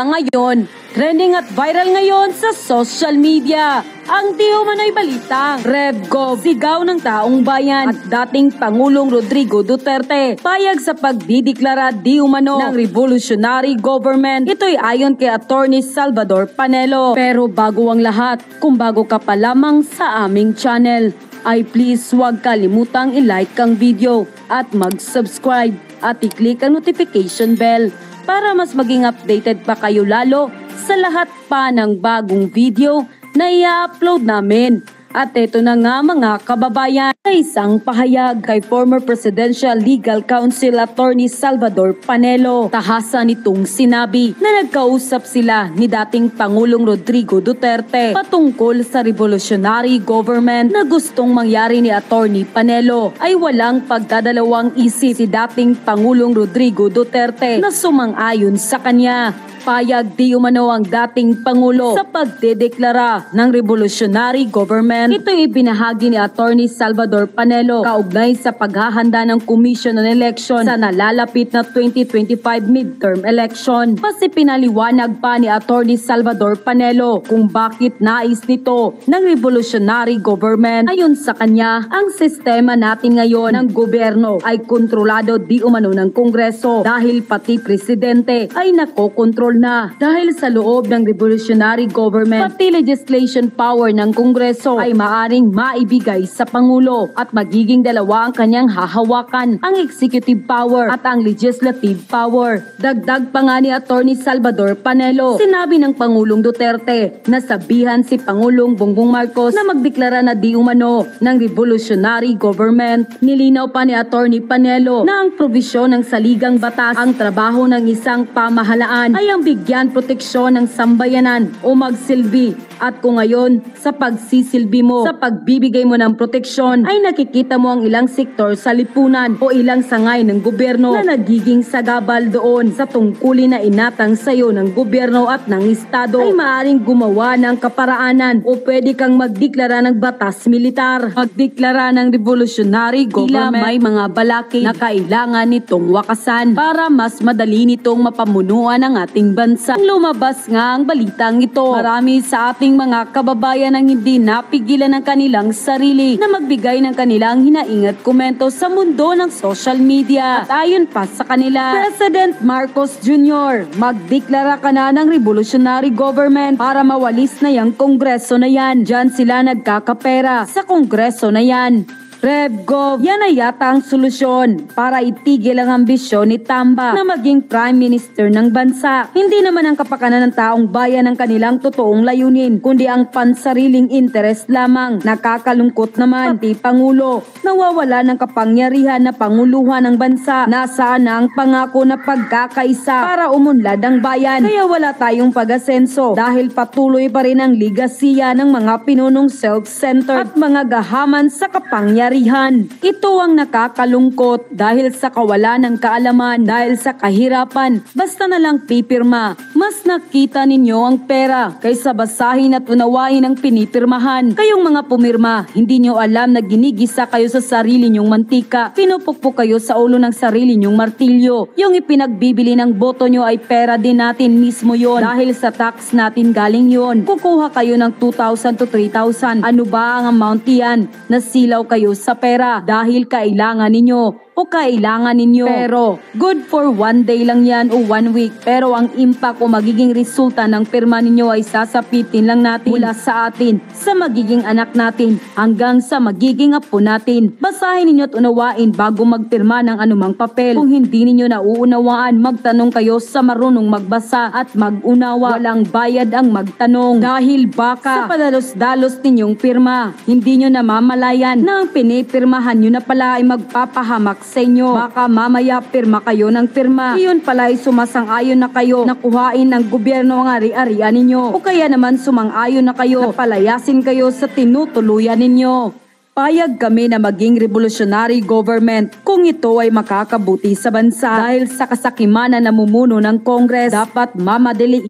Ngayon, trending at viral ngayon sa social media ang di umano'y balitang RevGov, sigaw ng taong bayan at dating Pangulong Rodrigo Duterte payag sa pagdideklara di umano ng revolutionary government. Ito'y ayon kay Attorney Salvador Panelo. Pero bago ang lahat, kung bago ka pa lamang sa aming channel, ay please huwag kalimutang i-like ang video at mag-subscribe at i-click ang notification bell para mas maging updated pa kayo lalo sa lahat pa ng bagong video na i-upload namin. At ito na nga mga kababayan, sa isang pahayag kay former Presidential Legal Counsel Attorney Salvador Panelo, tahasan nitong sinabi na nagkausap sila ni dating Pangulong Rodrigo Duterte patungkol sa revolutionary government na gustong mangyari ni Attorney Panelo ay walang pagdadalawang isip si dating Pangulong Rodrigo Duterte na sumang-ayon sa kanya. Payag di umano ang dating Pangulo sa pagdedeklara ng revolutionary government. Ito'y ibinahagi ni Attorney Salvador Panelo kaugnay sa paghahanda ng Commission on Election sa nalalapit na 2025 midterm election. Mas pinaliwanag pa ni Attorney Salvador Panelo kung bakit nais nito ng revolutionary government. Ayon sa kanya, ang sistema natin ngayon ng gobyerno ay kontrolado di umano ng Kongreso dahil pati presidente ay nakokontrol na. Dahil sa loob ng revolutionary government, pati legislation power ng Kongreso ay maaring maibigay sa Pangulo at magiging dalawa ang kanyang hahawakan, ang executive power at ang legislative power. Dagdag pa nga ni Attorney Salvador Panelo, sinabi ng Pangulong Duterte na sabihan si Pangulong Bongbong Marcos na magdeklara na di umano ng revolutionary government. Nilinaw pa ni Attorney Panelo na ang probisyon ng saligang batas, ang trabaho ng isang pamahalaan ay ang bigyan proteksyon ng sambayanan o magsilbi. At kung ngayon, sa pagsisilbi mo, sa pagbibigay mo ng proteksyon, ay nakikita mo ang ilang sektor sa lipunan o ilang sangay ng gobyerno na nagiging sagabal doon sa tungkulin na inatang sayo ng gobyerno at ng estado, ay maaaring gumawa ng kaparaanan o pwede kang magdeklara ng batas militar, magdeklara ng revolutionary government. May mga balakid na kailangan nitong wakasan para mas madali nitong mapamunuan ang ating bansa. Lumabas nga ang balitang ito, marami sa ating mga kababayan ang hindi napigilan ng kanilang sarili na magbigay ng kanilang hinaing at komento sa mundo ng social media. At ayon pa sa kanila, President Marcos Jr., magdeklara ka na ng revolutionary government para mawalis na yung kongreso na yan. Diyan sila nagkakapera sa kongreso na yan. RevGov, yan ay yata ang solusyon para itigil ang ambisyon ni Tamba na maging Prime Minister ng bansa. Hindi naman ang kapakanan ng taong bayan ang kanilang totoong layunin, kundi ang pansariling interes lamang. Nakakalungkot naman, pati Pangulo, nawawala ng kapangyarihan na panguluhan ng bansa. Nasaan na ang pangako na pagkakaisa para umunlad ang bayan? Kaya wala tayong pag-asenso dahil patuloy pa rin ang ligasiya ng mga pinunong self-centered at mga gahaman sa kapangyarihan. Ito ang nakakalungkot dahil sa kawalan ng kaalaman, dahil sa kahirapan. Basta na lang pipirma. Mas nakita ninyo ang pera kaysa basahin at unawain ang pinipirmahan. Kayong mga pumirma, hindi nyo alam na ginigisa kayo sa sarili nyong mantika. Pinupukpok kayo sa ulo ng sarili nyong martilyo. Yung ipinagbibili ng boto nyo ay pera din natin mismo yon. Dahil sa tax natin galing yon. Kukuha kayo ng 2,000 to 3,000. Ano ba ang amount yan? Nasilaw kayo sa pera dahil kailangan ninyo o kailangan ninyo. Pero good for one day lang yan o 1 week. Pero ang impact o magiging resulta ng pirma ninyo ay sasapitin lang natin mula sa atin, sa magiging anak natin, hanggang sa magiging apo natin. Basahin ninyo at unawain bago magpirma ng anumang papel. Kung hindi ninyo nauunawaan, magtanong kayo sa marunong magbasa at mag-unawa. Walang bayad ang magtanong dahil baka sa padalos-dalos ninyong pirma, hindi nyo namamalayan na ang pinipirmahan nyo na pala ay magpapahamak sa inyo. Baka mamaya pirma kayo ng pirma. Iyon pala ay sumasang-ayon na kayo na kuhain ng gobyerno ang ari-arian ninyo. O kaya naman sumang-ayon na kayo na palayasin kayo sa tinutuluyan ninyo. Payag kami na maging revolutionary government kung ito ay makakabuti sa bansa. Dahil sa kasakiman na namumuno ng Congress, dapat mamadali